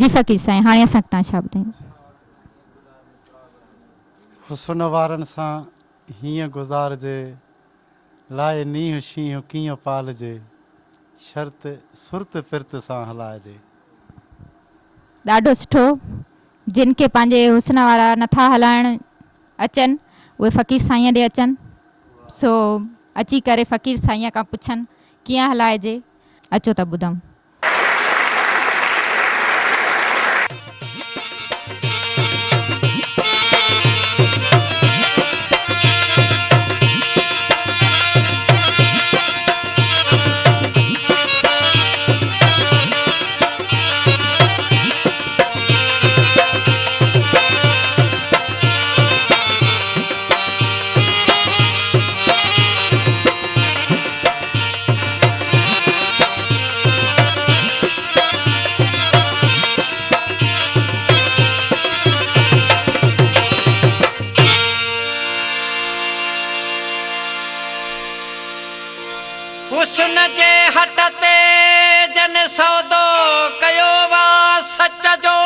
जी फ़कीर साईं, हाणे असां तव्हां छा ॿुधायूं? हुस्न वारनि सां हीअं गुज़ारिजे, लाइ नींहुं शींहुं कीअं पालिजे, शर्त सुर्त फिरत सां हलाइजे। ॾाढो सुठो। जिन खे पंहिंजे हुस्न वारा नथा हलाइण अचनि उहे फ़कीर साईं ॾे अचनि, सो अची करे फ़कीर साईं खां पुछनि कीअं हलाइजे। अचो त ॿुधऊं। हुस्न जे हट ते जन सौदो कयो वा सच जो,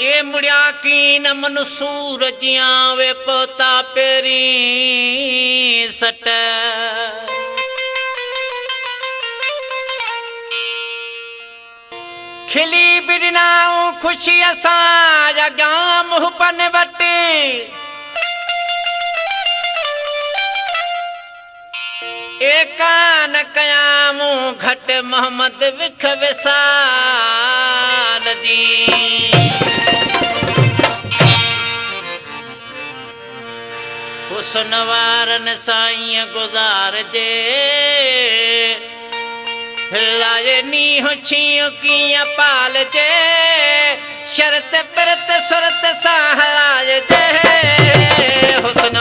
ए मुड़िया कीन मनसूर जियां वे पोता पेरी सट। खिली बिड़नाऊं खुशी असां जा गाम हुपन वटे, ए कान कयामूं घट मोहम्मद विख विसाल जी। हुस्न वारनि सां ईअं गुज़ारिजे, लाए नींहुं शींहुं कीअं पालिजे, शर्त पिरत सुरत सां हलाइजे। हुस्न